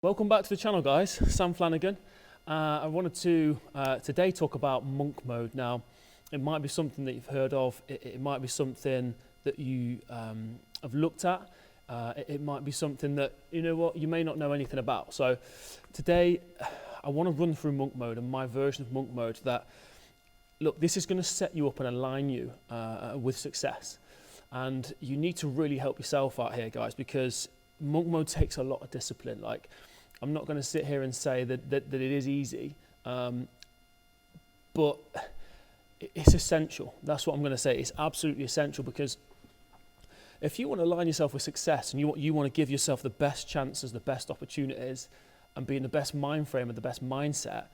Welcome back to the channel, guys. Sam Flannagan. I wanted to today talk about monk mode. Now, it might be something that you've heard of. It might be something that you have looked at. It might be something that, you know what, you may not know anything about. So today, I want to run through monk mode and my version of monk mode that, look, this is going to set you up and align you with success. And you need to really help yourself out here, guys, because monk mode takes a lot of discipline. Like, I'm not going to sit here and say that it is easy, but it's essential. That's what I'm going to say. It's absolutely essential, because if you want to align yourself with success and you want to give yourself the best chances, the best opportunities, and be in the best mind frame and the best mindset,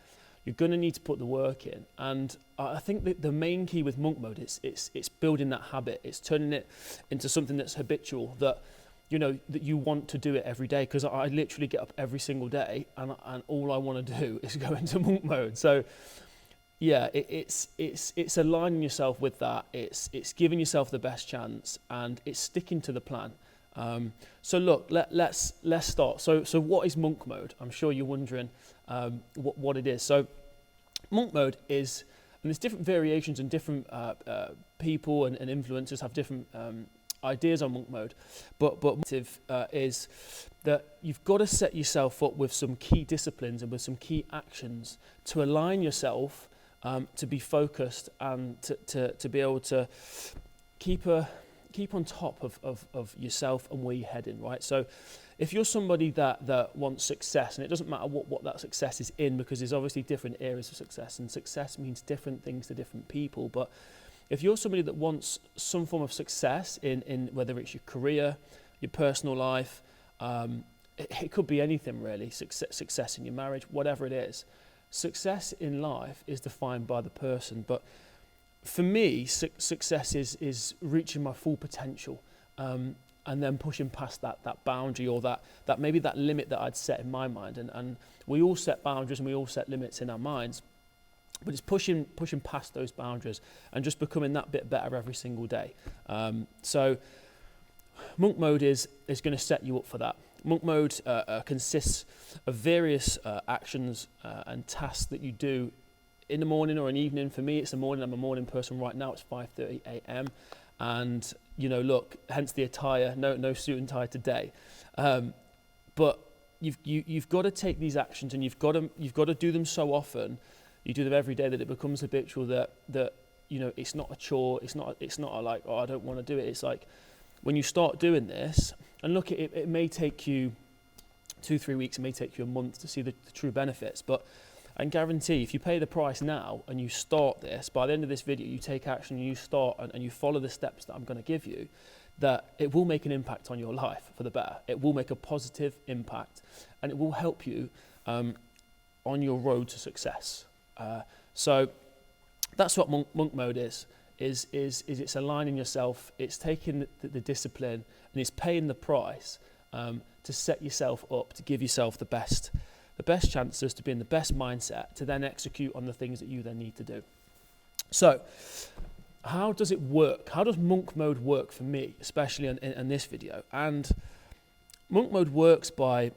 you're going to need to put the work in. And I think that the main key with monk mode is it's building that habit. It's turning it into something that's habitual, that you know, that you want to do it every day. Because I literally get up every single day and all I want to do is go into monk mode. So yeah, it's aligning yourself with that. It's giving yourself the best chance, and it's sticking to the plan. So look, let's start. So what is monk mode? I'm sure you're wondering what it is. So monk mode is, and there's different variations, and different people and influencers have different ideas on monk mode, but is that you've got to set yourself up with some key disciplines and with some key actions to align yourself, to be focused, and to be able to keep on top of yourself and where you're heading, right? So if you're somebody that wants success, and it doesn't matter what that success is in, because there's obviously different areas of success, and success means different things to different people. But if you're somebody that wants some form of success in whether it's your career, your personal life, it could be anything really, success in your marriage, whatever it is. Success in life is defined by the person. But for me, success is reaching my full potential, and then pushing past that boundary, or that maybe that limit that I'd set in my mind. And we all set boundaries and we all set limits in our minds. But it's pushing past those boundaries and just becoming that bit better every single day. So monk mode is going to set you up for that. Monk mode consists of various actions and tasks that you do in the morning or an evening. For me, it's the morning. I'm a morning person right now. It's 5:30 a.m. And, you know, look, hence the attire, no suit and tie today. But you've got to take these actions, and you've got to do them so often. You do them every day that it becomes habitual, that you know, it's not a chore. It's not like, oh, I don't want to do it. It's like when you start doing this, and look, it may take you 2-3 weeks, it may take you a month to see the true benefits, but I can guarantee if you pay the price now and you start this, by the end of this video, you take action, and you start and you follow the steps that I'm going to give you, that it will make an impact on your life for the better. It will make a positive impact, and it will help you on your road to success. So that's what monk mode is it's aligning yourself, it's taking the discipline, and it's paying the price to set yourself up, to give yourself the best chances, to be in the best mindset, to then execute on the things that you then need to do. So how does it work? How does monk mode work for me, especially in this video? And monk mode works by,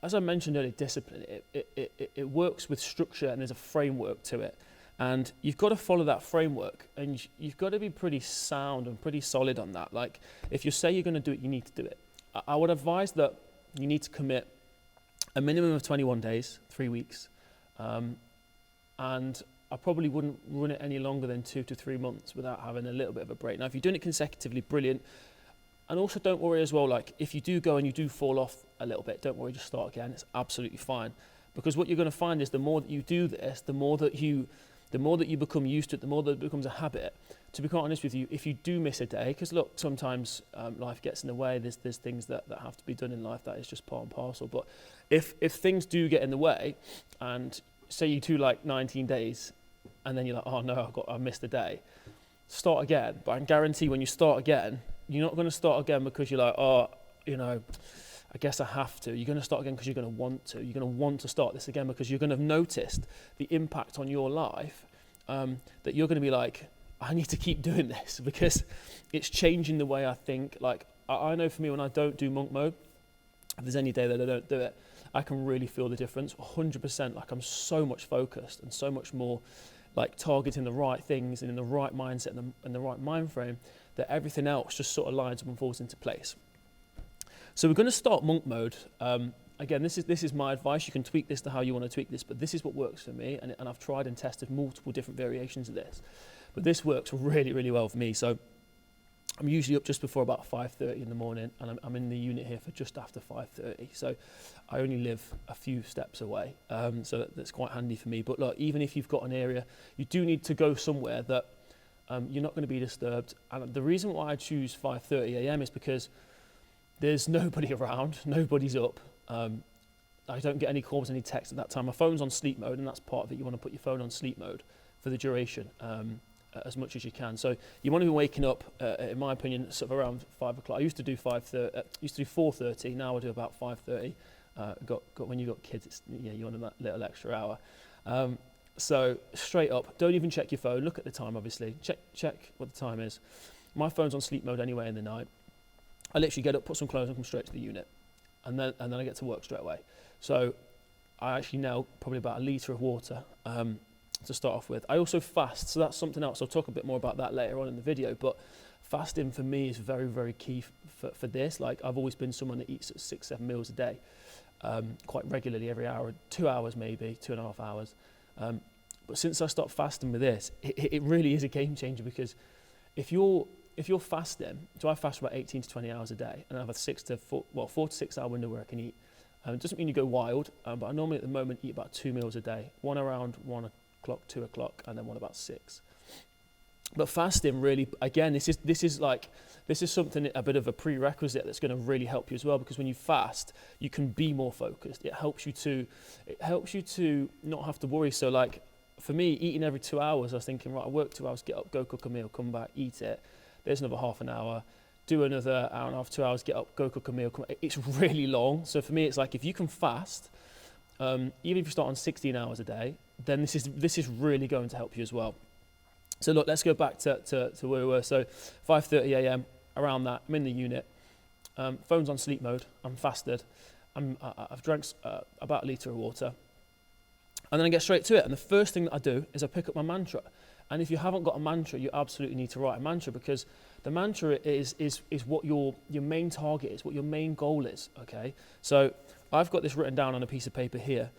as I mentioned earlier, discipline. It works with structure, and there's a framework to it. And you've got to follow that framework, and you've got to be pretty sound and pretty solid on that. Like, if you say you're going to do it, you need to do it. I would advise that you need to commit a minimum of 21 days, 3 weeks. And I probably wouldn't run it any longer than 2 to 3 months without having a little bit of a break. Now, if you're doing it consecutively, brilliant. And also, don't worry as well, like, if you do go and you do fall off a little bit, don't worry, just start again. It's absolutely fine. Because what you're going to find is the more that you do this, the more that you become used to it, the more that it becomes a habit. To be quite honest with you, if you do miss a day, because look, sometimes life gets in the way, there's things that have to be done in life that is just part and parcel. But if things do get in the way, and say you do like 19 days, and then you're like, oh no, I missed a day, start again. But I can guarantee when you start again, you're not going to start again because you're like, oh, you know, I guess I have to. You're going to start again because you're going to want to. You're going to want to start this again because you're going to have noticed the impact on your life, that you're going to be like, I need to keep doing this because it's changing the way I think. Like, I know for me, when I don't do monk mode, if there's any day that I don't do it, I can really feel the difference 100%. Like I'm so much focused and so much more like targeting the right things and in the right mindset and the right mind frame, that everything else just sort of lines up and falls into place. So we're going to start monk mode. Again, this is my advice. You can tweak this to how you want to tweak this, but this is what works for me, and I've tried and tested multiple different variations of this. But this works really, really well for me. So I'm usually up just before about 5:30 in the morning, and I'm in the unit here for just after 5:30. So I only live a few steps away, so that's quite handy for me. But look, even if you've got an area, you do need to go somewhere that you're not going to be disturbed. And the reason why I choose 5:30 a.m. is because there's nobody around, nobody's up. I don't get any calls, any texts at that time. My phone's on sleep mode, and that's part of it. You want to put your phone on sleep mode for the duration, as much as you can. So you want to be waking up, in my opinion, sort of around 5 o'clock. I used to do 4:30. Now I do about 5:30. Got when you got kids, it's, you want that little extra hour. So straight up, don't even check your phone. Look at the time, obviously. Check what the time is. My phone's on sleep mode anyway in the night. I literally get up, put some clothes, and come straight to the unit, and then I get to work straight away. So I actually now probably about 1 litre of water to start off with. I also fast, so that's something else. I'll talk a bit more about that later on in the video. But fasting for me is very, very key for this. Like I've always been someone that eats 6-7 meals a day, quite regularly, every hour, 2 hours maybe, 2.5 hours. But since I stopped fasting with this, it really is a game changer, because if you're fasting, so I fast for about 18 to 20 hours a day, and I have a 4 to 6 hour window where I can eat. It doesn't mean you go wild, but I normally at the moment eat about 2 meals a day, one around 1 o'clock, 2 o'clock, and then one about 6. But fasting really, again, this is something, a bit of a prerequisite that's going to really help you as well, because when you fast, you can be more focused. It helps you to not have to worry. So like for me, eating every 2 hours, I was thinking, right, I work 2 hours, get up, go cook a meal, come back, eat it. There's another half an hour, do another hour and a half, 2 hours, get up, go cook a meal. It's really long. So for me, it's like if you can fast, even if you start on 16 hours a day, then this is really going to help you as well. So look, let's go back to where we were. So 5:30 a.m. around that, I'm in the unit. Phone's on sleep mode. I'm fasted. I've drank about 1 litre of water, and then I get straight to it. And the first thing that I do is I pick up my mantra. And if you haven't got a mantra, you absolutely need to write a mantra, because the mantra is what your main target is, what your main goal is. Okay, so I've got this written down on a piece of paper here.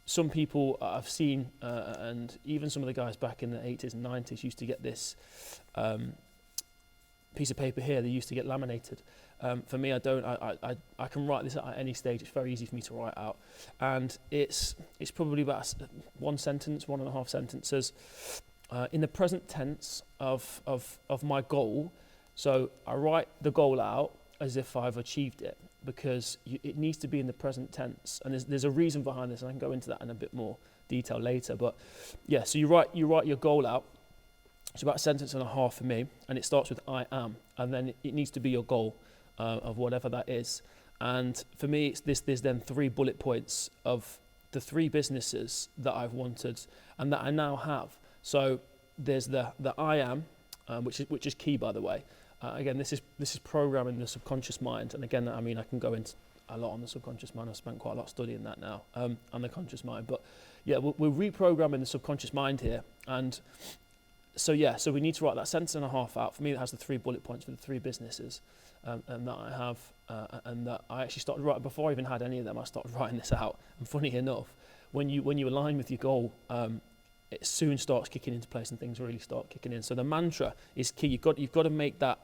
Some people I've seen, and even some of the guys back in the 80s and 90s used to get this piece of paper here. They used to get laminated. For me, I don't. I can write this out at any stage. It's very easy for me to write out, and it's probably about 1 sentence, 1.5 sentences, in the present tense of my goal. So I write the goal out as if I've achieved it, because it needs to be in the present tense, and there's a reason behind this, and I can go into that in a bit more detail later. But yeah, so you write your goal out. It's about 1.5 sentences for me, and it starts with I am, and then it needs to be your goal of whatever that is. And for me, it's this. There's then 3 bullet points of the 3 businesses that I've wanted and that I now have. So there's the I am, which is key, by the way. Again, this is programming the subconscious mind, and again, I mean, I can go into a lot on the subconscious mind. I've spent quite a lot studying that now, and the conscious mind. But yeah, we're reprogramming the subconscious mind here, and so we need to write that 1.5 sentences out. For me, it has the 3 bullet points for the 3 businesses, and that I have, and that I actually started writing before I even had any of them. I started writing this out, and funny enough, when you align with your goal, it soon starts kicking into place, and things really start kicking in. So the mantra is key. You've got to make that.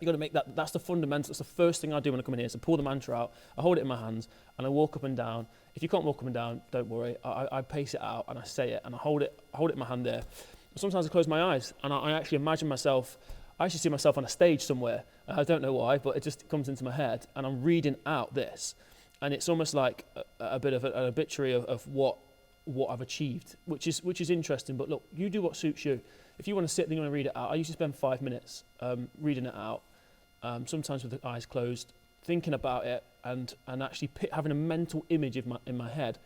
That's the fundamental. That's the first thing I do when I come in here. So pull the mantra out. I hold it in my hands, and I walk up and down. If you can't walk up and down, don't worry. I pace it out, and I say it, and I hold it in my hand there. Sometimes I close my eyes, and I actually imagine myself. I actually see myself on a stage somewhere. I don't know why, but it just comes into my head, and I'm reading out this, and it's almost like a bit of an obituary of what I've achieved, which is interesting. But look, you do what suits you. If you want to sit and you want to read it out, I usually spend 5 minutes reading it out, sometimes with the eyes closed, thinking about it, and actually having a mental image in my head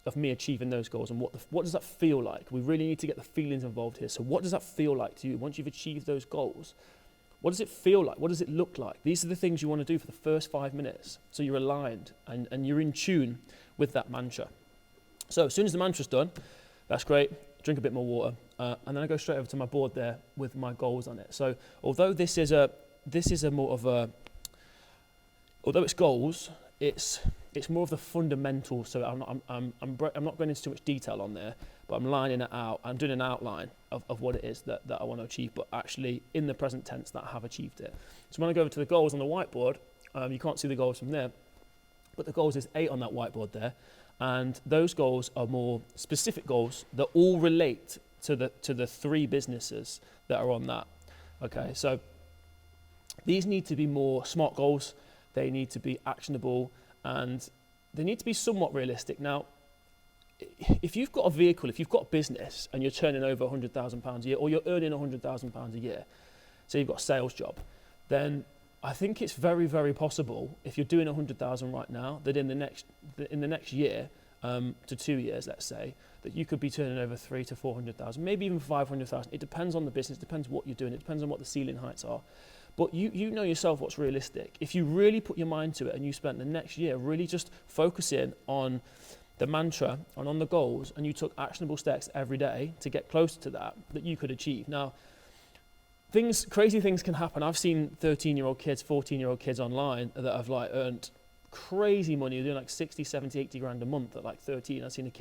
of me achieving those goals, and what does that feel like? We really need to get the feelings involved here. So what does that feel like to you once you've achieved those goals? What does it feel like? What does it look like? These are the things you want to do for the first 5 minutes. So you're aligned and you're in tune with that mantra. So as soon as the mantra's done, that's great. Drink a bit more water. And then I go straight over to my board there with my goals on it. So although this is a more of a, although it's goals, it's more of the fundamentals. So I'm not going into too much detail on there, but I'm lining it out. I'm doing an outline of what it is that I want to achieve, but actually in the present tense that I have achieved it. So when I go over to the goals on the whiteboard, you can't see the goals from there, but the goals is 8 on that whiteboard there. And those goals are more specific goals that all relate to the 3 businesses that are on that. Okay, so these need to be more SMART goals. They need to be actionable, and they need to be somewhat realistic. Now, if you've got a vehicle, if you've got a business and you're turning over £100,000 a year, or you're earning £100,000 a year, so you've got a sales job, then I think it's very, very possible, if you're doing 100,000 right now, that in the next year to 2 years, let's say, that you could be turning over 300,000 to 400,000, maybe even 500,000. It depends on the business, depends what you're doing, it depends on what the ceiling heights are. But you know yourself what's realistic. If you really put your mind to it and you spent the next year really just focusing on the mantra and on the goals, and you took actionable steps every day to get closer to that you could achieve. Now, crazy things can happen. I've seen 13-year-old kids, 14-year-old kids online that have earned crazy money. They're doing 60, 70, 80 grand a month at 13. I've seen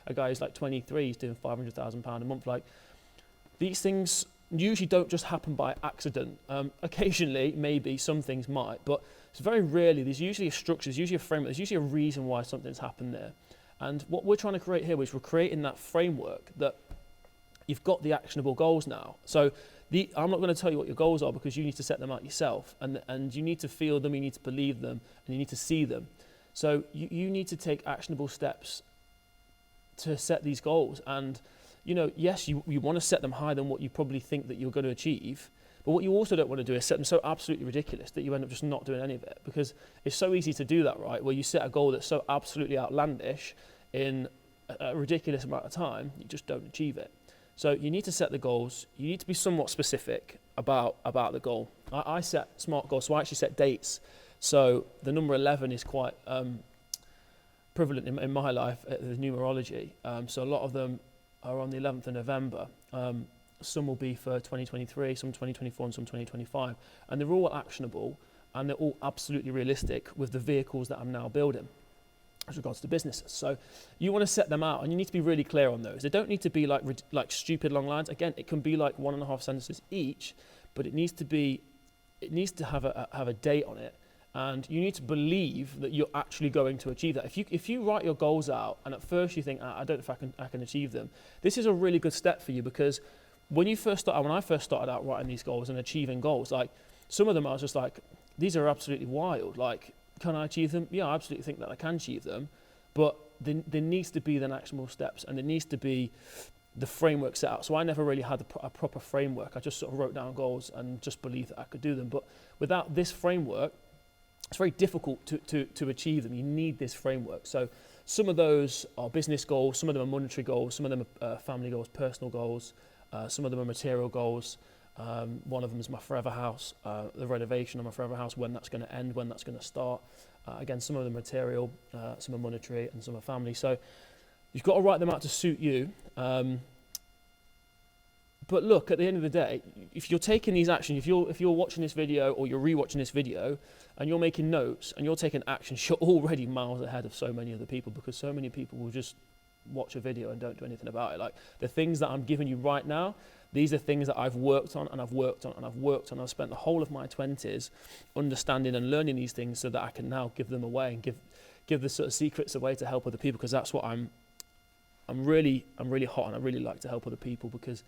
a guy who's 23, he's doing £500,000 a month. These things usually don't just happen by accident. Occasionally, maybe some things might, but it's very rarely. There's usually a structure, there's usually a framework, there's usually a reason why something's happened there. And what we're trying to create here is we're creating that framework that you've got the actionable goals now. So I'm not going to tell you what your goals are, because you need to set them out yourself, and you need to feel them, you need to believe them, and you need to see them. So you need to take actionable steps to set these goals. And yes, you want to set them higher than what you probably think that you're going to achieve, but what you also don't want to do is set them so absolutely ridiculous that you end up just not doing any of it, because it's so easy to do that, right? Where you set a goal that's so absolutely outlandish in a ridiculous amount of time, you just don't achieve it. So you need to set the goals. You need to be somewhat specific about the goal. I set SMART goals, so I actually set dates. So the number 11 is quite prevalent in my life, the numerology. So a lot of them are on the 11th of November. Some will be for 2023, some 2024, and some 2025. And they're all actionable, and they're all absolutely realistic with the vehicles that I'm now building as regards to businesses. So you want to set them out, and you need to be really clear on those. They don't need to be like stupid long lines. Again, it can be 1.5 sentences each, but it needs to have a date on it, and you need to believe that you're actually going to achieve that. If you write your goals out and at first you think, I don't know if I can achieve them, this is a really good step for you, because when I first started out writing these goals and achieving goals, some of them I was just these are absolutely wild. Can I achieve them? Yeah, I absolutely think that I can achieve them, but there needs to be then actionable steps, and there needs to be the framework set out. So I never really had a proper framework. I just sort of wrote down goals and just believed that I could do them. But without this framework, it's very difficult to achieve them. You need this framework. So some of those are business goals, some of them are monetary goals, some of them are family goals, personal goals, some of them are material goals. One of them is my forever house, the renovation of my forever house, when that's going to end, when that's going to start. Again, some of them are material, some are monetary, and some are family. So you've got to write them out to suit you. But look, at the end of the day, if you're taking these actions, if you're watching this video or you're rewatching this video and you're making notes and you're taking actions, you're already miles ahead of so many other people, because so many people will just watch a video and don't do anything about it. The things that I'm giving you right now, these are things that I've worked on and I've worked on and I've worked on. I've spent the whole of my 20s understanding and learning these things so that I can now give them away and give the sort of secrets away to help other people, because that's what I'm really hot on. I really like to help other people, because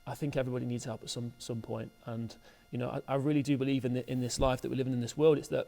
I think everybody needs help at some point. And I really do believe in this life that we're living in this world. It's that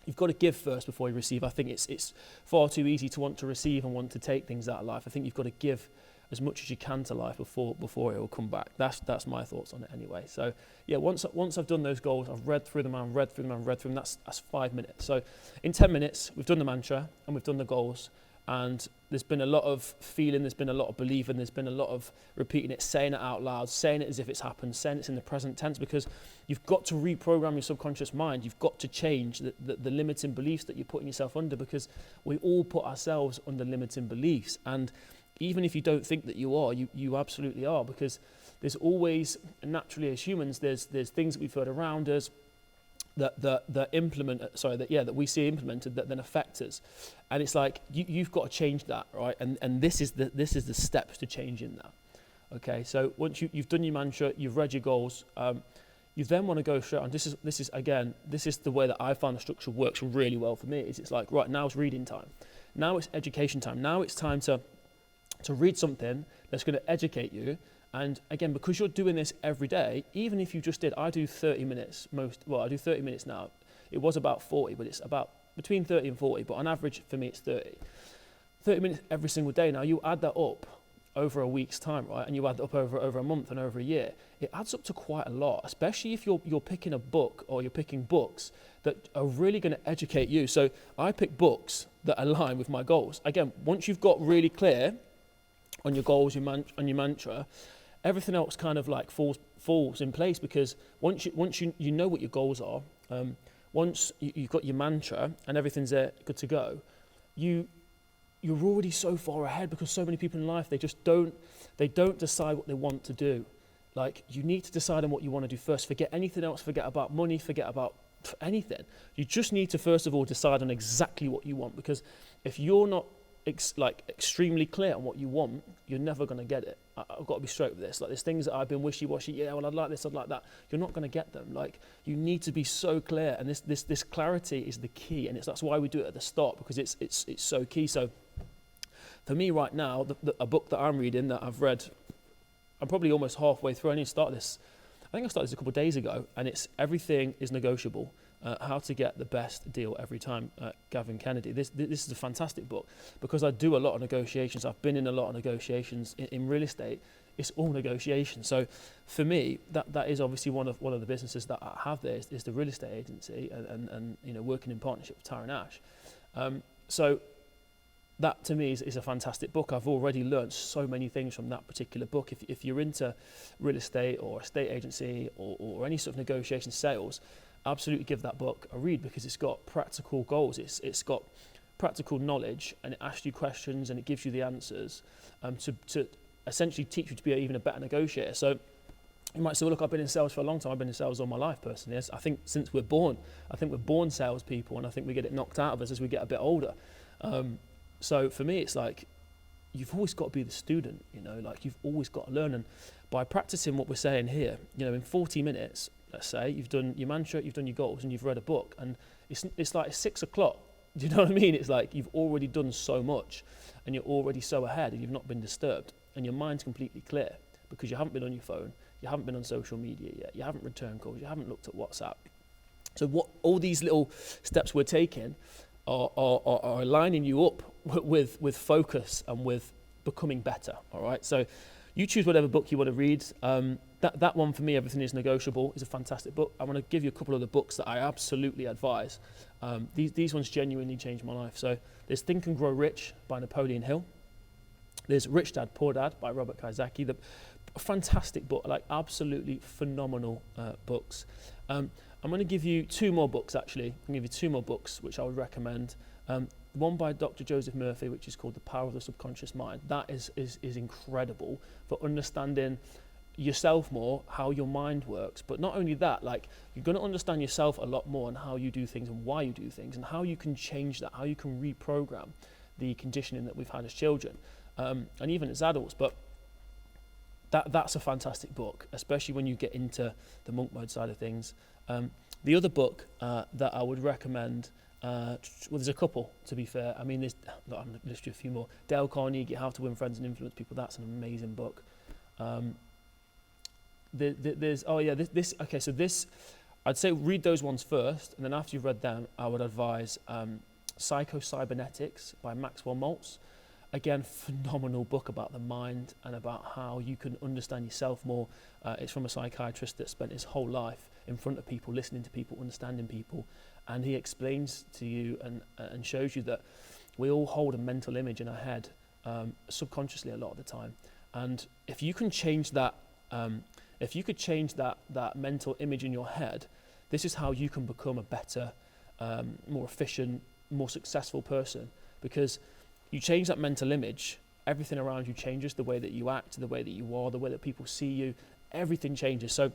you've got to give first before you receive. I think it's far too easy to want to receive and want to take things out of life. I think you've got to give as much as you can to life before it will come back. That's my thoughts on it anyway. So yeah, once I've done those goals, I've read through them, that's 5 minutes. So in 10 minutes, we've done the mantra and we've done the goals. And there's been a lot of feeling, there's been a lot of believing, there's been a lot of repeating it, saying it out loud, saying it as if it's happened, saying it's in the present tense, because you've got to reprogram your subconscious mind. You've got to change the limiting beliefs that you're putting yourself under, because we all put ourselves under limiting beliefs. And even if you don't think that you are, you absolutely are, because there's always, naturally as humans, there's things that we've heard around us that we see implemented that then affect us. And it's like you've got to change that, right? And this is the steps to changing that. Okay, so once you've done your mantra, you've read your goals, you then want to go straight on. This is the way that I find the structure works really well for me. It's like, right, now it's reading time, now it's education time, now it's time to read something that's going to educate you. And again, because you're doing this every day, even if you just did, I do 30 minutes I do 30 minutes now. It was about 40, but it's about between 30 and 40, but on average for me it's 30. 30 minutes every single day. Now you add that up over a week's time, right? And you add that up over a month and over a year. It adds up to quite a lot, especially if you're picking a book, or you're picking books that are really going to educate you. So I pick books that align with my goals. Again, once you've got really clear on your goals, on your mantra, everything else kind of like falls in place, because once you know what your goals are, once you've got your mantra and everything's there, good to go, you're already so far ahead, because so many people in life, they don't decide what they want to do. Like, you need to decide on what you want to do first. Forget anything else. Forget about money. Forget about anything. You just need to first of all decide on exactly what you want, because if you're not extremely clear on what you want, you're never going to get it. I've got to be straight with this. Like, there's things that I've been wishy-washy. Yeah, well, I'd like this, I'd like that. You're not going to get them. Like, you need to be so clear, and this clarity is the key, and that's why we do it at the start, because it's so key. So, for me right now, a book that I'm reading that I've read, I'm probably almost halfway through. I need to start this. I think I started this a couple of days ago, and it's Everything is Negotiable. How to Get the Best Deal Every Time, Gavin Kennedy. This is a fantastic book, because I do a lot of negotiations. I've been in a lot of negotiations in real estate. It's all negotiation. So for me, that is obviously one of the businesses that I have there is the real estate agency, and working in partnership with Tara and Ash. So that to me is a fantastic book. I've already learned so many things from that particular book. If you're into real estate or estate agency or any sort of negotiation sales, absolutely give that book a read, because it's got practical goals. It's got practical knowledge, and it asks you questions, and it gives you the answers to essentially teach you to be even a better negotiator. So you might say, well, look, I've been in sales for a long time. I've been in sales all my life, personally. I think since we're born, we're born salespeople, and I think we get it knocked out of us as we get a bit older. So for me, it's like, you've always got to be the student, like you've always got to learn. And by practicing what we're saying here, in 40 minutes, let's say, you've done your mantra, you've done your goals, and you've read a book, and it's like 6 o'clock. Do you know what I mean? It's like you've already done so much, and you're already so ahead, and you've not been disturbed, and your mind's completely clear, because you haven't been on your phone, you haven't been on social media yet, you haven't returned calls, you haven't looked at WhatsApp. So what all these little steps we're taking are aligning you up with focus and with becoming better. All right, so you choose whatever book you want to read. That one for me, Everything is Negotiable, is a fantastic book. I want to give you a couple of the books that I absolutely advise. These ones genuinely changed my life. So there's Think and Grow Rich by Napoleon Hill. There's Rich Dad, Poor Dad by Robert Kiyosaki. A fantastic book, like absolutely phenomenal books. I'm going to give you two more books, actually. I'm going to give you two more books, which I would recommend. One by Dr. Joseph Murphy, which is called The Power of the Subconscious Mind. That is incredible for understanding yourself more, how your mind works. But not only that, like, you're going to understand yourself a lot more and how you do things and why you do things and how you can change that, how you can reprogram the conditioning that we've had as children, and even as adults. But that's a fantastic book, especially when you get into the monk mode side of things. The other book that I would recommend, well, there's a couple, to be fair. I mean, I'm going to list you a few more. Dale Carnegie, How to Win Friends and Influence People. That's an amazing book. I'd say read those ones first, and then after you've read them, I would advise Psycho-Cybernetics by Maxwell Maltz. Again, phenomenal book about the mind and about how you can understand yourself more. It's from a psychiatrist that spent his whole life in front of people, listening to people, understanding people, and he explains to you and shows you that we all hold a mental image in our head subconsciously a lot of the time. And if you can change that, if you could change that mental image in your head, this is how you can become a better, more efficient, more successful person. Because you change that mental image, everything around you changes, the way that you act, the way that you are, the way that people see you, everything changes. So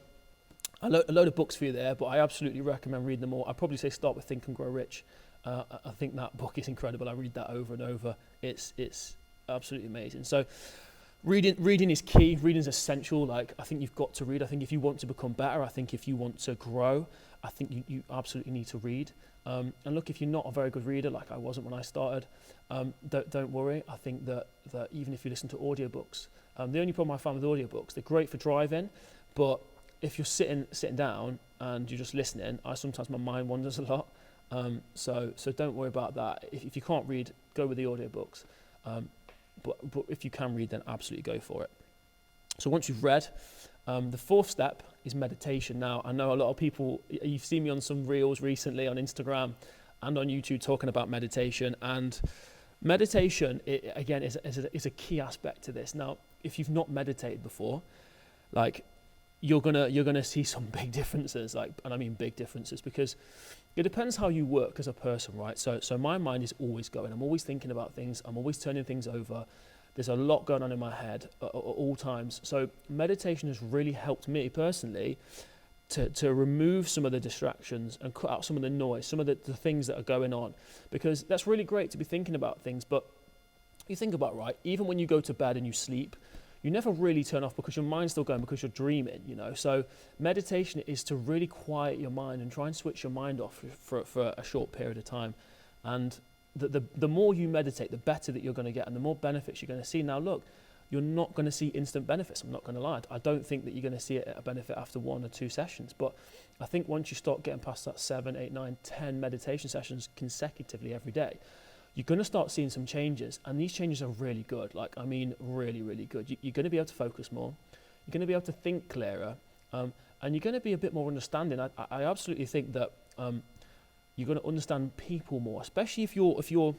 a load of books for you there, but I absolutely recommend reading them all. I'd probably say start with Think and Grow Rich. I think that book is incredible. I read that over and over. It's absolutely amazing. So reading is key. Reading is essential. Like, I think you've got to read. I think if you want to become better, I think if you want to grow, I think you absolutely need to read. And look, if you're not a very good reader, like I wasn't when I started, don't worry. I think that even if you listen to audiobooks, the only problem I find with audiobooks, they're great for driving, but if you're sitting down and you're just listening, sometimes my mind wanders a lot. So don't worry about that. If you can't read, go with the audiobooks. But if you can read, then absolutely go for it. So once you've read, the fourth step is meditation. Now, I know a lot of people, you've seen me on some reels recently on Instagram and on YouTube talking about meditation. And meditation, again, is a key aspect to this. Now, if you've not meditated before, like, you're gonna see some big differences, and I mean big differences, because it depends how you work as a person, right? So my mind is always going. I'm always thinking about things. I'm always turning things over. There's a lot going on in my head at all times. So meditation has really helped me personally to remove some of the distractions and cut out some of the noise, some of the things that are going on, because that's really great to be thinking about things. But you think about, right, even when you go to bed and you sleep, you never really turn off because your mind's still going, because you're dreaming, So meditation is to really quiet your mind and try and switch your mind off for a short period of time. And the more you meditate, the better that you're going to get and the more benefits you're going to see. Now, look, you're not going to see instant benefits. I'm not going to lie. I don't think that you're going to see a benefit after 1 or 2 sessions. But I think once you start getting past that 7, 8, 9, 10 meditation sessions consecutively every day, you're going to start seeing some changes, and these changes are really good. Really, really good. You're going to be able to focus more. You're going to be able to think clearer, and you're going to be a bit more understanding. I absolutely think that you're going to understand people more, especially if you're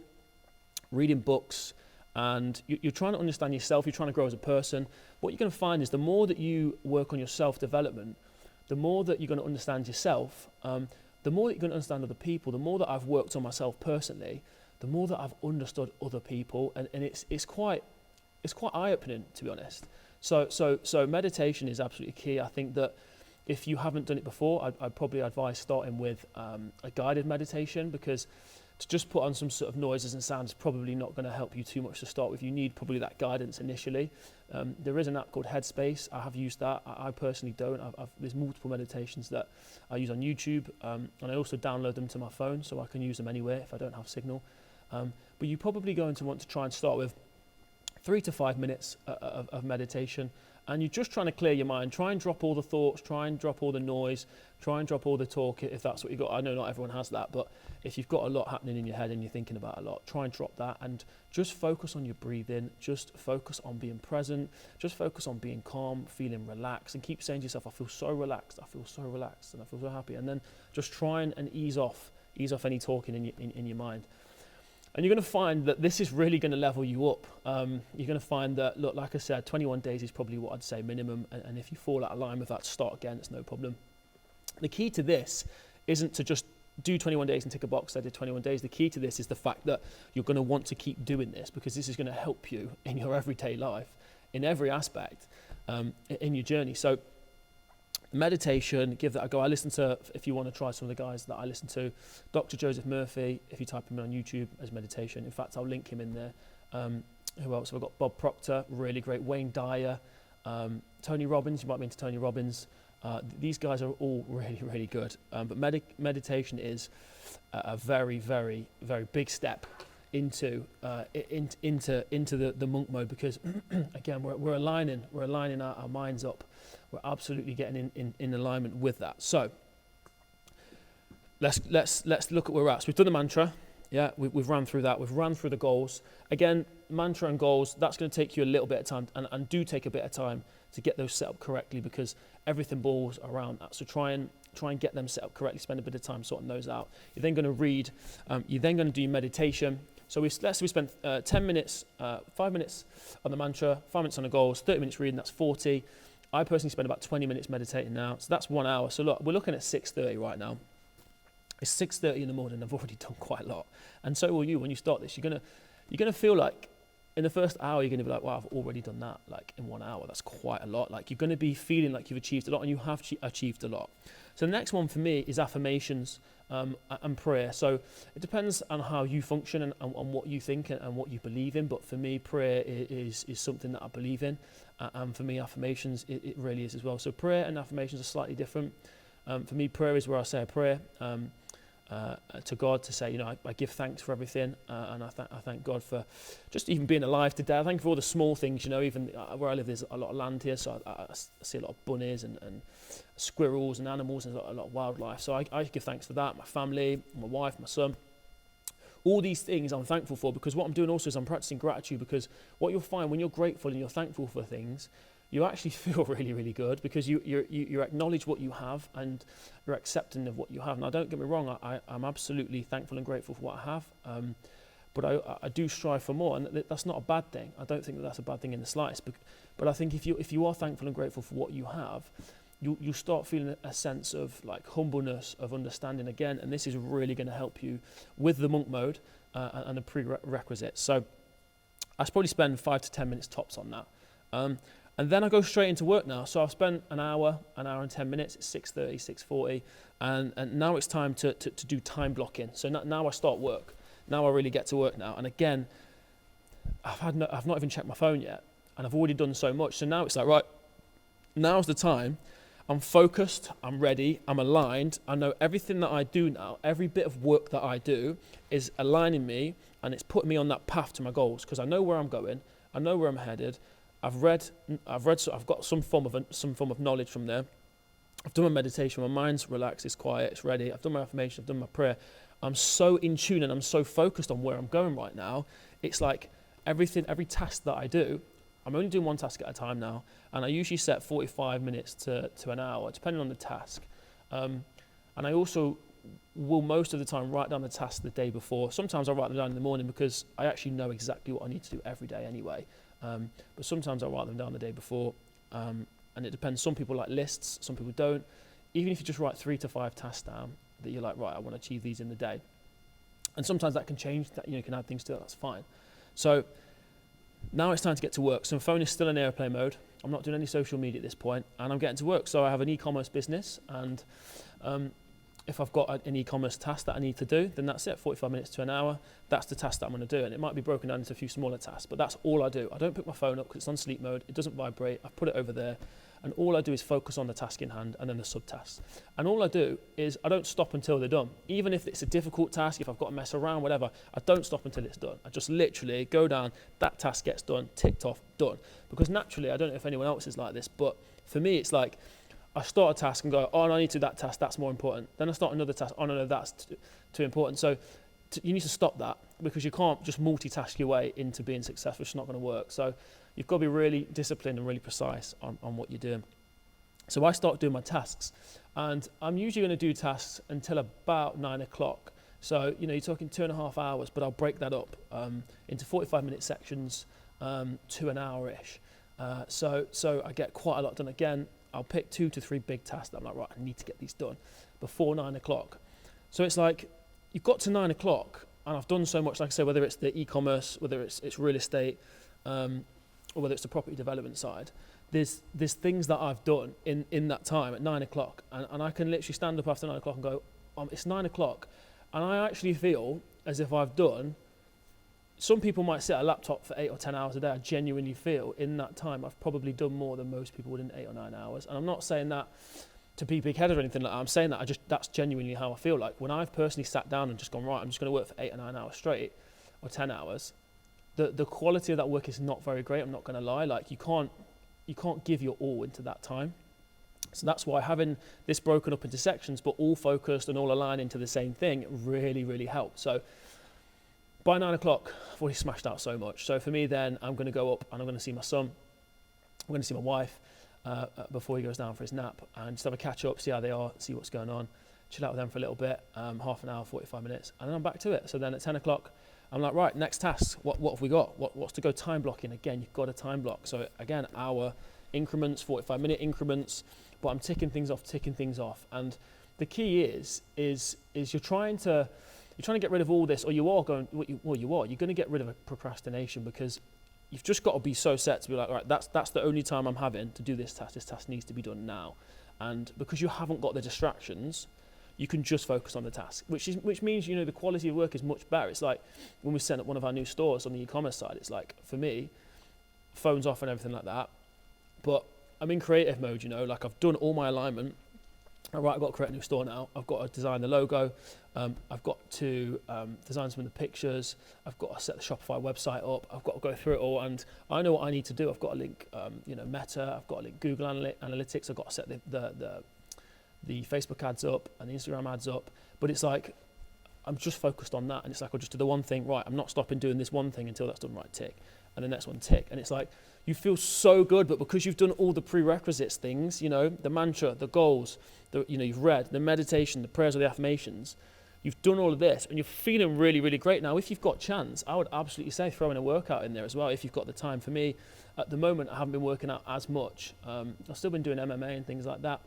reading books and you're trying to understand yourself. You're trying to grow as a person. What you're going to find is the more that you work on your self-development, the more that you're going to understand yourself. The more that you're going to understand other people. The more that I've worked on myself personally, the more that I've understood other people, and it's quite eye-opening, to be honest. So meditation is absolutely key. I think that if you haven't done it before, I'd probably advise starting with a guided meditation, because to just put on some sort of noises and sounds is probably not going to help you too much to start with. You need probably that guidance initially. There is an app called Headspace. I have used that. I personally don't. There's multiple meditations that I use on YouTube, and I also download them to my phone so I can use them anywhere if I don't have signal. But you're probably going to want to try and start with 3 to 5 minutes of meditation, and you're just trying to clear your mind. Try and drop all the thoughts, try and drop all the noise, try and drop all the talk if that's what you got. I know not everyone has that, but if you've got a lot happening in your head and you're thinking about a lot, try and drop that and just focus on your breathing, just focus on being present, just focus on being calm, feeling relaxed, and keep saying to yourself, I feel so relaxed, and I feel so happy, and then just try and ease off any talking in your mind. And you're going to find that this is really going to level you up. You're going to find that, look, like I said, 21 days is probably what I'd say minimum. And if you fall out of line with that, start again. It's no problem. The key to this isn't to just do 21 days and tick a box. I did 21 days. The key to this is the fact that you're going to want to keep doing this, because this is going to help you in your everyday life, in every aspect, in your journey. So meditation, give that a go. I listen to, if you want to try some of the guys that I listen to, Dr. Joseph Murphy, if you type him in on YouTube as meditation. In fact, I'll link him in there. Who else? I've got Bob Proctor, really great. Wayne Dyer, Tony Robbins. You might be into Tony Robbins. These guys are all really, really good. But meditation is a very, very, very big step into the monk mode, because again, we're aligning our minds up. We're absolutely getting in alignment with that. So let's look at where we're at. So we've done the mantra. Yeah, we've run through that. We've run through the goals. Again, mantra and goals, that's going to take you a little bit of time, and do take a bit of time to get those set up correctly, because everything balls around that. So try and get them set up correctly. Spend a bit of time sorting those out. You're then going to read. You're then going to do meditation. So let's say we spend 10 minutes, 5 minutes on the mantra, 5 minutes on the goals, 30 minutes reading, that's 40. I personally spend about 20 minutes meditating now, so that's 1 hour. So look, we're looking at 6:30 right now. It's 6:30 in the morning. I've already done quite a lot, and so will you. When you start this, you're gonna feel like in the first hour you're gonna be like, wow, I've already done that. Like in 1 hour, that's quite a lot. Like you're gonna be feeling like you've achieved a lot, and you have achieved a lot. So the next one for me is affirmations and prayer. So it depends on how you function and what you think and what you believe in. But for me, prayer is something that I believe in, and for me, affirmations it really is as well. So prayer and affirmations are slightly different. For me, prayer is where I say a prayer to God to say, I give thanks for everything, and I thank God for just even being alive today. I thank for all the small things, even where I live, there's a lot of land here, so I see a lot of bunnies and squirrels and animals and a lot of wildlife. So I give thanks for that, my family, my wife, my son. All these things I'm thankful for, because what I'm doing also is I'm practicing gratitude, because what you'll find when you're grateful and you're thankful for things, you actually feel really, really good, because you acknowledge what you have and you're accepting of what you have. Now, don't get me wrong, I'm absolutely thankful and grateful for what I have, but I do strive for more, and that's not a bad thing. I don't think that's a bad thing in the slightest, but I think if you are thankful and grateful for what you have, you start feeling a sense of like humbleness, of understanding again, and this is really going to help you with the monk mode and the prerequisites. So I probably spend 5 to 10 minutes tops on that. And then I go straight into work now. So I've spent an hour and 10 minutes. It's 6:30, 6:40, and now it's time to do time blocking. So now I start work. Now I really get to work now. And again, I've not even checked my phone yet, and I've already done so much. So now it's like, right, now's the time. I'm focused, I'm ready, I'm aligned. I know everything that I do now, every bit of work that I do is aligning me, and it's putting me on that path to my goals, because I know where I'm going, I know where I'm headed. I've read, so I've got some form of knowledge from there. I've done my meditation, my mind's relaxed, it's quiet, it's ready. I've done my affirmation, I've done my prayer. I'm so in tune and I'm so focused on where I'm going right now. It's like every task that I do, I'm only doing one task at a time now, and I usually set 45 minutes to an hour, depending on the task. And I also will most of the time write down the task the day before. Sometimes I write them down in the morning, because I actually know exactly what I need to do every day anyway. But sometimes I write them down the day before, and it depends. Some people like lists, some people don't. Even if you just write 3 to 5 tasks down that you're like, right, I want to achieve these in the day. And sometimes that can change, that you can add things to it, that's fine. So now it's time to get to work. So my phone is still in airplane mode. I'm not doing any social media at this point, and I'm getting to work. So I have an e-commerce business, and if I've got an e-commerce task that I need to do, then that's it, 45 minutes to an hour. That's the task that I'm going to do. And it might be broken down into a few smaller tasks, but that's all I do. I don't pick my phone up because it's on sleep mode. It doesn't vibrate. I put it over there. And all I do is focus on the task in hand and then the subtasks. And all I do is I don't stop until they're done. Even if it's a difficult task, if I've got to mess around, whatever, I don't stop until it's done. I just literally go down, that task gets done, ticked off, done. Because naturally, I don't know if anyone else is like this, but for me, it's like, I start a task and go, oh, no, I need to do that task, that's more important. Then I start another task, oh, no, that's too important. So you need to stop that, because you can't just multitask your way into being successful. It's not going to work. So you've got to be really disciplined and really precise on what you're doing. So I start doing my tasks, and I'm usually going to do tasks until about 9 o'clock. So, you're talking 2.5 hours, but I'll break that up into 45-minute sections to an hour-ish. So I get quite a lot done. Again, I'll pick 2 to 3 big tasks that I'm like, right, I need to get these done before 9 o'clock. So it's like, you've got to 9 o'clock, and I've done so much, like I say, whether it's the e-commerce, whether it's real estate, or whether it's the property development side. There's things that I've done in that time at 9 o'clock, and I can literally stand up after 9 o'clock and go, it's 9 o'clock, and I actually feel as if I've done. Some people might sit at a laptop for 8 or 10 hours a day. I genuinely feel in that time I've probably done more than most people would in 8 or 9 hours. And I'm not saying that to be big-headed or anything like that. I'm saying that that's genuinely how I feel. Like when I've personally sat down and just gone, right, I'm just going to work for 8 or 9 hours straight, or 10 hours, the quality of that work is not very great. I'm not going to lie. Like you can't give your all into that time. So that's why having this broken up into sections, but all focused and all aligned into the same thing, really, really helps. So by 9 o'clock, I've already smashed out so much. So for me then, I'm going to go up and I'm going to see my son. I'm going to see my wife before he goes down for his nap, and just have a catch up, see how they are, see what's going on, chill out with them for a little bit, half an hour, 45 minutes, and then I'm back to it. So then at 10 o'clock, I'm like, right, next task, what have we got? What's to go time blocking? Again, you've got a time block. So again, hour increments, 45-minute increments, but I'm ticking things off. And the key is you're trying to get rid of all this, or you're going to get rid of a procrastination, because you've just got to be so set to be like, right, that's the only time I'm having to do this task. This task needs to be done now. And because you haven't got the distractions, you can just focus on the task, which means, the quality of work is much better. It's like when we set up one of our new stores on the e-commerce side, it's like, for me, phones off and everything like that, but I'm in creative mode, like I've done all my alignment. All right, I've got to create a new store now. I've got to design the logo. I've got to design some of the pictures. I've got to set the Shopify website up. I've got to go through it all, and I know what I need to do. I've got to link, Meta. I've got to link Google Analytics. I've got to set the Facebook ads up and the Instagram ads up. But it's like, I'm just focused on that, and it's like, I'll just do the one thing. Right, I'm not stopping doing this one thing until that's done. Right, tick, and the next one, tick, and it's like, you feel so good, but because you've done all the prerequisites things, the mantra, the goals, you've read, the meditation, the prayers or the affirmations, you've done all of this, and you're feeling really, really great. Now, if you've got chance, I would absolutely say throw in a workout in there as well, if you've got the time. For me, at the moment, I haven't been working out as much. I've still been doing MMA and things like that.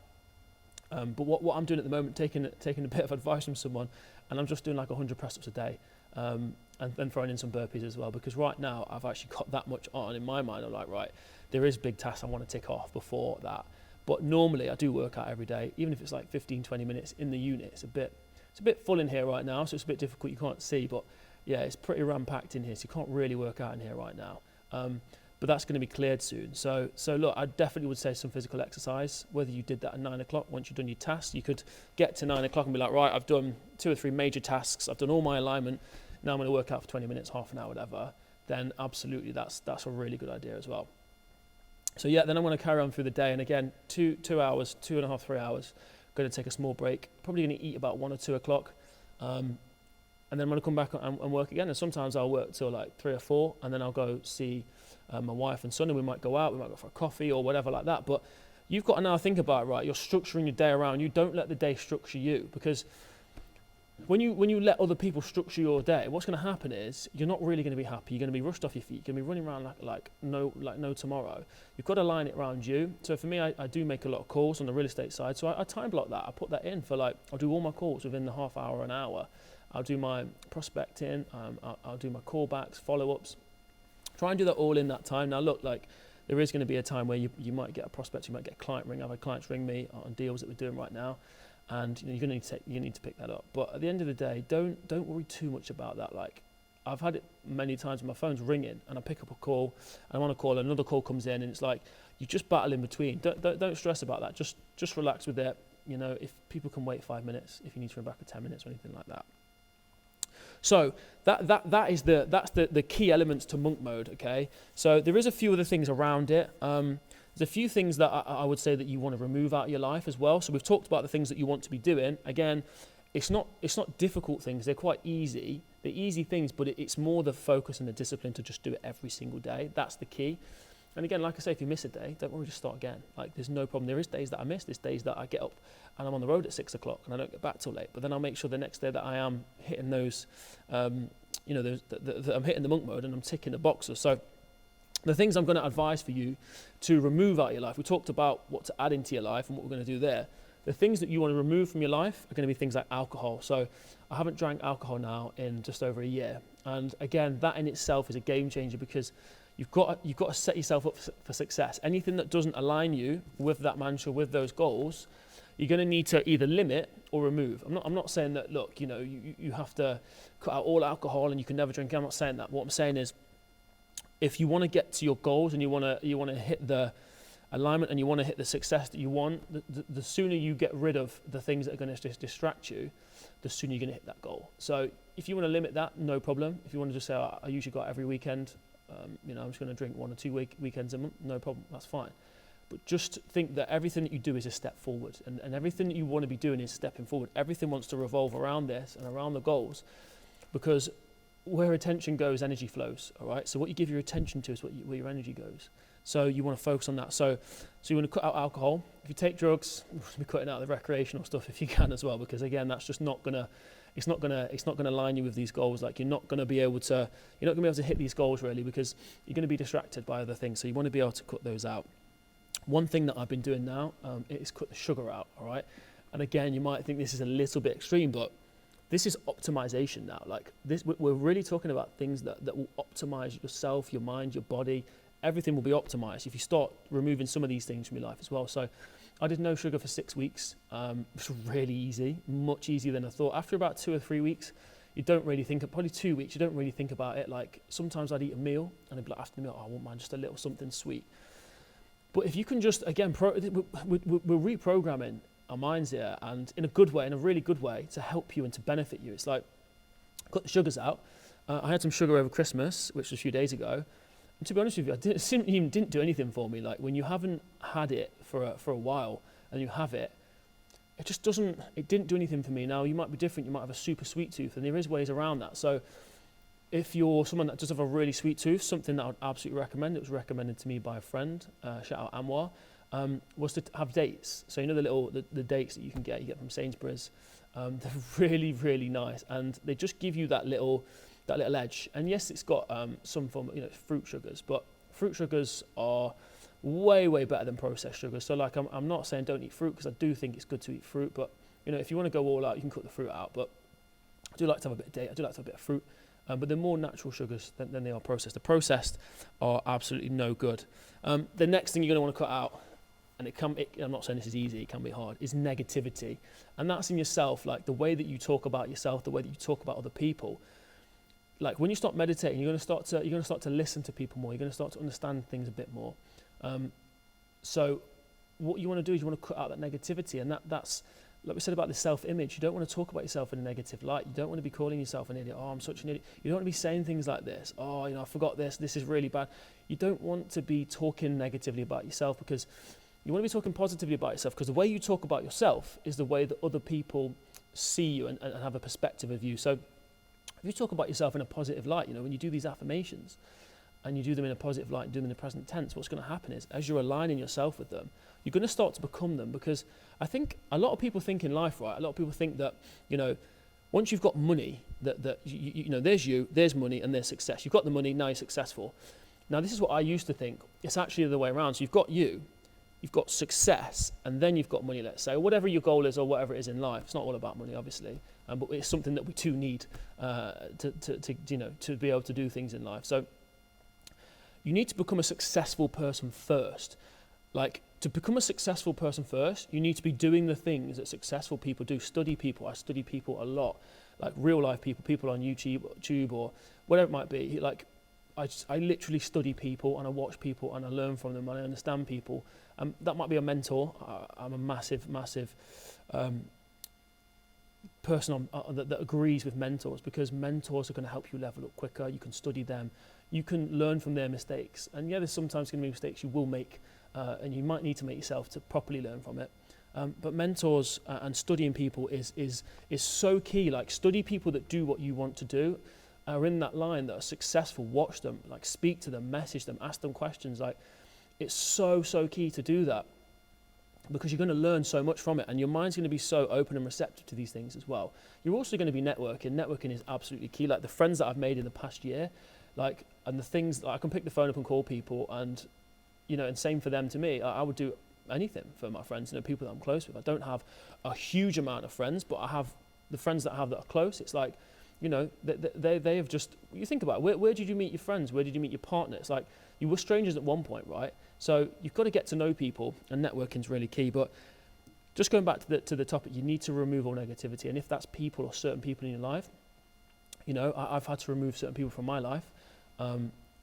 But what I'm doing at the moment, taking a bit of advice from someone, and I'm just doing like 100 press-ups a day. And then throwing in some burpees as well, because right now I've actually got that much on in my mind. I'm like, right, there is big tasks I want to tick off before that. But normally I do work out every day, even if it's like 15, 20 minutes in the unit. It's a bit full in here right now, so it's a bit difficult. You can't see, but yeah, it's pretty ram-packed in here, so you can't really work out in here right now. But that's going to be cleared soon. So look, I definitely would say some physical exercise, whether you did that at 9 o'clock, once you've done your tasks. You could get to 9 o'clock and be like, right, I've done 2 or 3 major tasks, I've done all my alignment, now I'm going to work out for 20 minutes, half an hour, whatever. Then absolutely, that's a really good idea as well. So yeah, then I'm going to carry on through the day, and again, 2 hours, 2.5, 3 hours. Going to take a small break, probably going to eat about 1 or 2 o'clock, and then I'm going to come back and work again. And sometimes I'll work till like 3 or 4, and then I'll go see my wife and son, and we might go out, we might go for a coffee or whatever like that. But you've got to now think about it, right? You're structuring your day around you. Don't let the day structure you, because when you let other people structure your day, what's going to happen is you're not really going to be happy. You're going to be rushed off your feet. You're going to be running around like no tomorrow. You've got to line it around you. So for me, I do make a lot of calls on the real estate side. So I time block that. I put that in for I'll do all my calls within the half hour, an hour. I'll do my prospecting. I'll do my callbacks, follow-ups. Try and do that all in that time. Now look, there is going to be a time where you might get a prospect, you might get a client ring. I've had clients ring me on deals that we're doing right now. And you're going to need to pick that up. But at the end of the day, don't worry too much about that. I've had it many times when my phone's ringing and I pick up a call and I'm on a call and another call comes in, and it's like you just battle in between. Don't stress about that. Just relax with it. If people can wait 5 minutes, if you need to ring back for 10 minutes or anything like that. So that's the key elements to monk mode. Okay. So there is a few other things around it. There's a few things that I would say that you want to remove out of your life as well. So we've talked about the things that you want to be doing. Again, it's not difficult things. They're quite easy. They're easy things, but it's more the focus and the discipline to just do it every single day. That's the key. And again, like I say, if you miss a day, don't worry, just start again. There's no problem. There is days that I miss. There's days that I get up and I'm on the road at 6 o'clock and I don't get back till late. But then I'll make sure the next day that I am hitting those, that I'm hitting the monk mode and I'm ticking the boxes. So the things I'm going to advise for you to remove out of your life, we talked about what to add into your life and what we're going to do there. The things that you want to remove from your life are going to be things like alcohol. So I haven't drank alcohol now in just over a year. And again, that in itself is a game changer, because you've got to set yourself up for success. Anything that doesn't align you with that mantra, with those goals, you're going to need to either limit or remove. I'm not saying that, look, you have to cut out all alcohol and you can never drink. I'm not saying that. What I'm saying is, if you want to get to your goals and you want to hit the alignment and you want to hit the success that you want, the sooner you get rid of the things that are going to distract you, the sooner you're going to hit that goal. So if you want to limit that, no problem. If you want to just say, I usually go out every weekend, I'm just going to drink 1 or 2 weekends a month, no problem, that's fine. But just think that everything that you do is a step forward, and everything that you want to be doing is stepping forward. Everything wants to revolve around this and around the goals, because where attention goes, energy flows, all right? So what you give your attention to is where your energy goes. So you want to focus on that. So you want to cut out alcohol. If you take drugs, you want to be cutting out the recreational stuff if you can as well, because again, that's just not going to, it's not gonna line you with these goals. Like you're not gonna be able to hit these goals really, because you're gonna be distracted by other things. So you want to be able to cut those out. One thing that I've been doing now is cut the sugar out. All right, and again, you might think this is a little bit extreme, but this is optimization now. Like this, we're really talking about things that will optimize yourself, your mind, your body. Everything will be optimized if you start removing some of these things from your life as well. So I did no sugar for 6 weeks. It was really easy, much easier than I thought. After about 2 or 3 weeks, you don't really think, probably 2 weeks, you don't really think about it. Like sometimes I'd eat a meal and I'd be like, after the meal, oh, I won't mind just a little something sweet. But if you can just, again, we're reprogramming our minds here, and in a good way, in a really good way, to help you and to benefit you. It's like, cut the sugars out. I had some sugar over Christmas, which was a few days ago. And to be honest with you, it didn't do anything for me. Like when you haven't had it for a while and you have it, it didn't do anything for me. Now you might be different, you might have a super sweet tooth, and there is ways around that. So if you're someone that does have a really sweet tooth, something that I would absolutely recommend, it was recommended to me by a friend, shout out Anwar, was to have dates. So you know the dates that you get from Sainsbury's. They're really, really nice, and they just give you that little edge. And yes, it's got some form of fruit sugars, but fruit sugars are way, way better than processed sugars. So like I'm not saying don't eat fruit, because I do think it's good to eat fruit, but if you want to go all out, you can cut the fruit out. But I do like to have a bit of date. I do like to have a bit of fruit. But they're more natural sugars than they are processed. The processed are absolutely no good. The next thing you're going to want to cut out, and I'm not saying this is easy, it can be hard, is negativity. And that's in yourself, like the way that you talk about yourself, the way that you talk about other people. Like when you start meditating, you're going to start to listen to people more. You're going to start to understand things a bit more. So what you want to do is you want to cut out that negativity, and that's like we said about the self-image. You don't want to talk about yourself in a negative light. You don't want to be calling yourself an idiot. Oh, I'm such an idiot. You don't want to be saying things like this. Oh, I forgot this. This is really bad. You don't want to be talking negatively about yourself, because you want to be talking positively about yourself, because the way you talk about yourself is the way that other people see you and have a perspective of you. So if you talk about yourself in a positive light, when you do these affirmations and you do them in a positive light and do them in the present tense, what's going to happen is as you're aligning yourself with them, you're going to start to become them. Because I think a lot of people think in life, right? A lot of people think that, once you've got money, that there's money and there's success. You've got the money, now you're successful. Now, this is what I used to think. It's actually the other way around. So you've got success, and then you've got money, let's say, or whatever your goal is or whatever it is in life. It's not all about money, obviously, but it's something that we too need to be able to do things in life. So you need to become a successful person first. Like, to become a successful person first, you need to be doing the things that successful people do. Study people. I study people a lot, like real life people on YouTube or whatever it might be. Like, I literally study people, and I watch people, and I learn from them, and I understand people. That might be a mentor. I'm a massive person that agrees with mentors, because mentors are going to help you level up quicker. You can study them. You can learn from their mistakes. And yeah, there's sometimes going to be mistakes you will make, and you might need to make yourself to properly learn from it. But mentors and studying people is so key. Like, study people that do what you want to do, are in that line, that are successful. Watch them, like speak to them, message them, ask them questions. Like, it's so key to do that, because you're going to learn so much from it, and your mind's going to be so open and receptive to these things as well. You're also going to be networking. Networking is absolutely key. Like the friends that I've made in the past year, and the things, I can pick the phone up and call people, and and same for them to me. I would do anything for my friends, people that I'm close with. I don't have a huge amount of friends, but I have the friends that I have that are close. It's like, they have just, you think about it, where did you meet your friends? Where did you meet your partner? It's like, you were strangers at one point, right? So you've got to get to know people, and networking is really key. But just going back to the topic, you need to remove all negativity. And if that's people or certain people in your life, I've had to remove certain people from my life,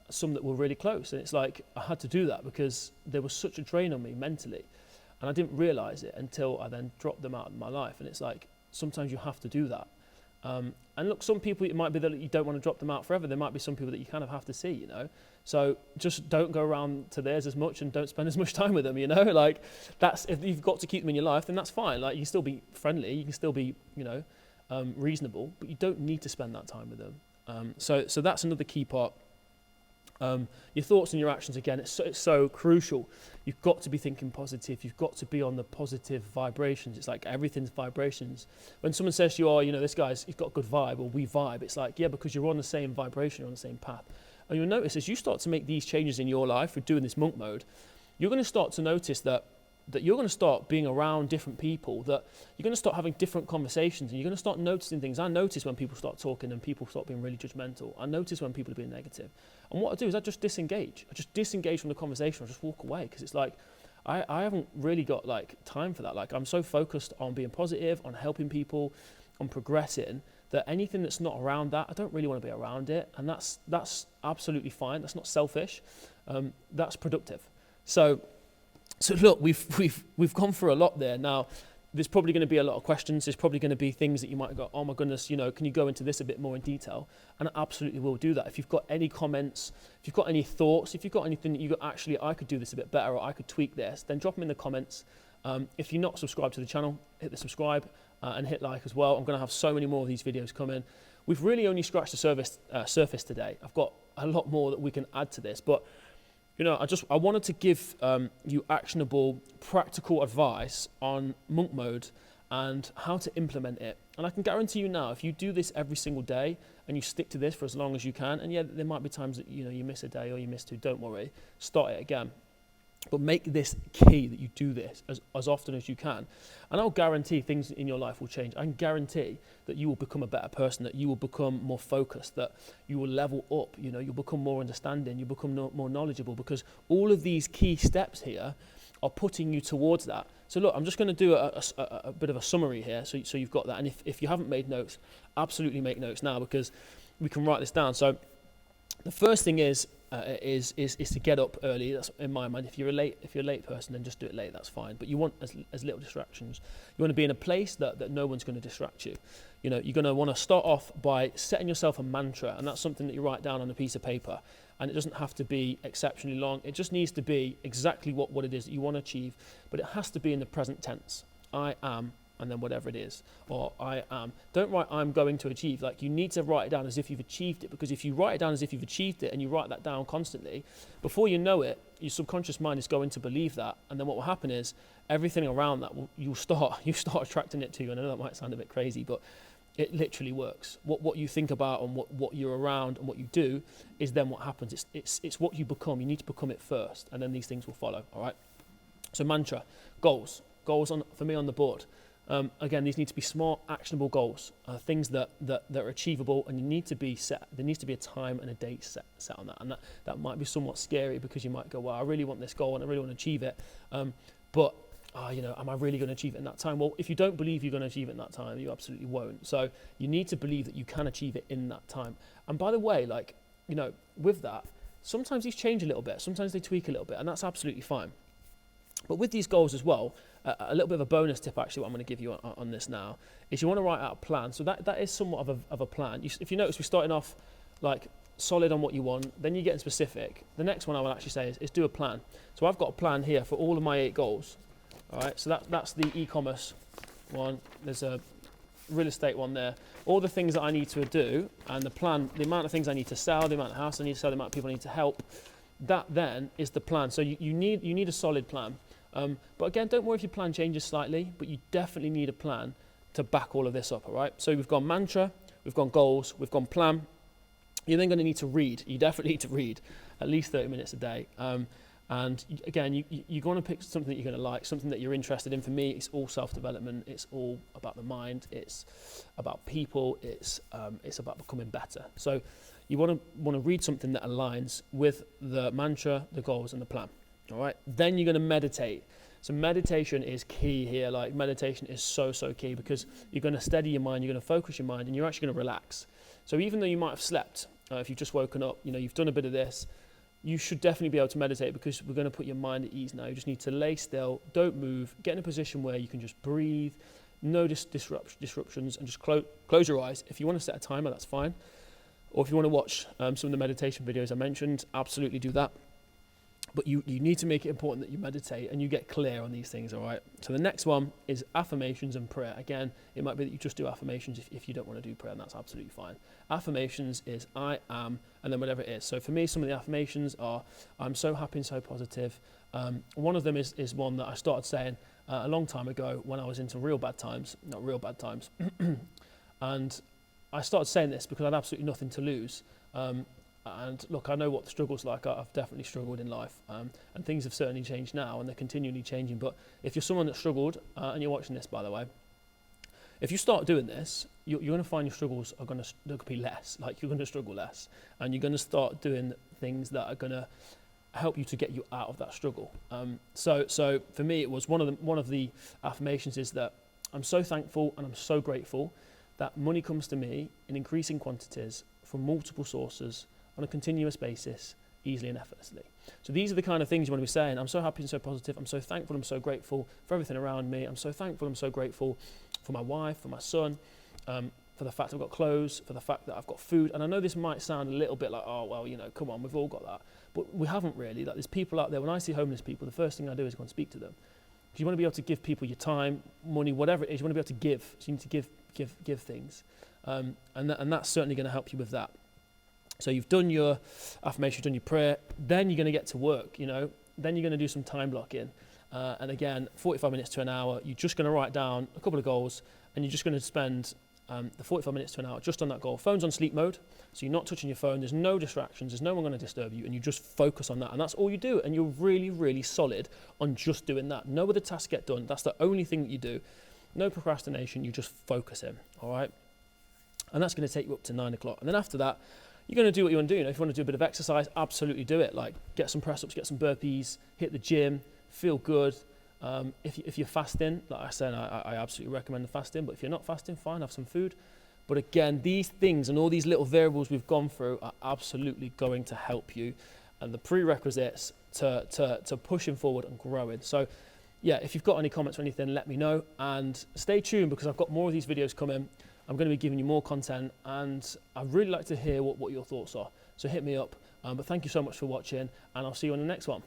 some that were really close. And it's like, I had to do that because there was such a drain on me mentally. And I didn't realize it until I then dropped them out of my life. And it's like, sometimes you have to do that. And look, some people, it might be that you don't want to drop them out forever. There might be some people that you kind of have to see, So just don't go around to theirs as much, and don't spend as much time with them, Like, that's, if you've got to keep them in your life, then that's fine. Like, you can still be friendly, you can still be, reasonable, but you don't need to spend that time with them. So that's another key part Your thoughts and your actions, again, it's so crucial. You've got to be thinking positive. You've got to be on the positive vibrations. It's like everything's vibrations. When someone says to you, oh, this he's got a good vibe, or we vibe, it's like, yeah, because you're on the same vibration, you're on the same path. And you'll notice as you start to make these changes in your life with doing this monk mode, you're going to start to notice that you're going to start being around different people, that you're going to start having different conversations, and you're going to start noticing things. I notice when people start talking and people start being really judgmental. I notice when people are being negative. And what I do is I just disengage. I just disengage from the conversation. I just walk away, because it's like, I haven't really got time for that. I'm so focused on being positive, on helping people, on progressing, that anything that's not around that, I don't really want to be around it. And that's absolutely fine. That's not selfish. That's productive. So look, we've gone through a lot there. Now, there's probably going to be a lot of questions. There's probably going to be things that you might go, oh my goodness, can you go into this a bit more in detail? And I absolutely will do that. If you've got any comments, if you've got any thoughts, if you've got anything that you go, actually, I could do this a bit better, or I could tweak this, then drop them in the comments. If you're not subscribed to the channel, hit the subscribe and hit like as well. I'm going to have so many more of these videos coming. We've really only scratched the surface today. I've got a lot more that we can add to this, but I wanted to give you actionable, practical advice on monk mode and how to implement it. And I can guarantee you now, if you do this every single day and you stick to this for as long as you can, and yeah, there might be times that you miss a day or you miss two, don't worry, start it again. But make this key that you do this as often as you can. And I'll guarantee things in your life will change. I can guarantee that you will become a better person, that you will become more focused, that you will level up, you'll become more understanding, you'll become more knowledgeable, because all of these key steps here are putting you towards that. So look, I'm just going to do a bit of a summary here so you've got that. And if you haven't made notes, absolutely make notes now, because we can write this down. So the first thing is to get up early. That's in my mind. If you're a late person, then just do it late. That's fine. But you want as little distractions. You want to be in a place that no one's going to distract you. You're going to want to start off by setting yourself a mantra, and that's something that you write down on a piece of paper. And it doesn't have to be exceptionally long. It just needs to be exactly what it is that you want to achieve. But it has to be in the present tense. I am, and then whatever it is, or I am. Don't write I'm going to achieve. You need to write it down as if you've achieved it, because if you write it down as if you've achieved it and you write that down constantly, before you know it, your subconscious mind is going to believe that, and then what will happen is everything around that you start attracting it to you. And I know that might sound a bit crazy, but it literally works. What you think about and what you're around and what you do is then what happens. It's what you become. You need to become it first, and then these things will follow. All right. So mantra, goals for me on the board. Again, these need to be small, actionable goals, things that are achievable, and you need to be set. There needs to be a time and a date set on that, and that might be somewhat scary, because you might go, well, I really want this goal and I really want to achieve it, but am I really going to achieve it in that time? Well, if you don't believe you're going to achieve it in that time, you absolutely won't. So you need to believe that you can achieve it in that time. And by the way, with that, sometimes these change a little bit, sometimes they tweak a little bit, and that's absolutely fine. But with these goals as well, a little bit of a bonus tip, actually, what I'm going to give you on this now, is you want to write out a plan. So that is somewhat of a plan. If you notice, we're starting off solid on what you want, then you're getting specific. The next one I will actually say is do a plan. So I've got a plan here for all of my 8 goals. All right, so that's the e-commerce one. There's a real estate one there. All the things that I need to do, and the plan, the amount of things I need to sell, the amount of house I need to sell, the amount of people I need to help. That then is the plan. So you need a solid plan. But again, don't worry if your plan changes slightly, but you definitely need a plan to back all of this up, all right? So we've gone mantra, we've gone goals, we've gone plan. You're then going to need to read. You definitely need to read at least 30 minutes a day. And again, you're going to pick something that you're going to like, something that you're interested in. For me, it's all self-development. It's all about the mind. It's about people. It's about becoming better. So you want to read something that aligns with the mantra, the goals, and the plan. All right. Then you're going to meditate. So meditation is key here. Meditation is so key, because you're going to steady your mind, you're going to focus your mind, and you're actually going to relax. So even though you might have slept, if you've just woken up, you've done a bit of this, you should definitely be able to meditate, because we're going to put your mind at ease now. You just need to lay still, don't move, get in a position where you can just breathe, no disruptions, and just close your eyes. If you want to set a timer, that's fine. Or if you want to watch some of the meditation videos I mentioned, absolutely do that. But you need to make it important that you meditate and you get clear on these things, all right? So the next one is affirmations and prayer. Again, it might be that you just do affirmations if you don't want to do prayer, and that's absolutely fine. Affirmations is I am, and then whatever it is. So for me, some of the affirmations are, I'm so happy and so positive. One of them is one that I started saying a long time ago when I was into real bad times, not real bad times. And I started saying this because I had absolutely nothing to lose. And look, I know what the struggle's like. I've definitely struggled in life, and things have certainly changed now, and they're continually changing. But if you're someone that struggled, and you're watching this, by the way, if you start doing this, you're going to find your struggles are going to be less. Like, you're going to struggle less, and you're going to start doing things that are going to help you to get you out of that struggle. So for me, it was one of the affirmations is that I'm so thankful and I'm so grateful that money comes to me in increasing quantities from multiple sources on a continuous basis, easily and effortlessly. So these are the kind of things you want to be saying. I'm so happy and so positive. I'm so thankful. I'm so grateful for everything around me. I'm so thankful. I'm so grateful for my wife, for my son, for the fact I've got clothes, for the fact that I've got food. And I know this might sound a little bit like, oh, well, come on, we've all got that. But we haven't really. Like, there's people out there, when I see homeless people, the first thing I do is go and speak to them. Because you want to be able to give people your time, money, whatever it is, you want to be able to give. So you need to give things. And that's certainly going to help you with that. So you've done your affirmation, you've done your prayer, then you're going to get to work, then you're going to do some time blocking. And again, 45 minutes to an hour, you're just going to write down a couple of goals, and you're just going to spend the 45 minutes to an hour just on that goal. Phone's on sleep mode, so you're not touching your phone, there's no distractions, there's no one going to disturb you, and you just focus on that, and that's all you do, and you're really, really solid on just doing that. No other tasks get done, that's the only thing that you do. No procrastination, you just focus in, all right? And that's going to take you up to 9 o'clock, and then after that, you're going to do what you want to do. If you want to do a bit of exercise, absolutely do it. Like, get some press-ups, get some burpees, hit the gym, feel good. If you're fasting, like I said, I absolutely recommend the fasting. But if you're not fasting, fine, have some food. But again, these things and all these little variables we've gone through are absolutely going to help you. And the prerequisites to pushing forward and growing. So, yeah, if you've got any comments or anything, let me know. And stay tuned, because I've got more of these videos coming. I'm going to be giving you more content, and I'd really like to hear what your thoughts are. So hit me up. But thank you so much for watching, and I'll see you on the next one.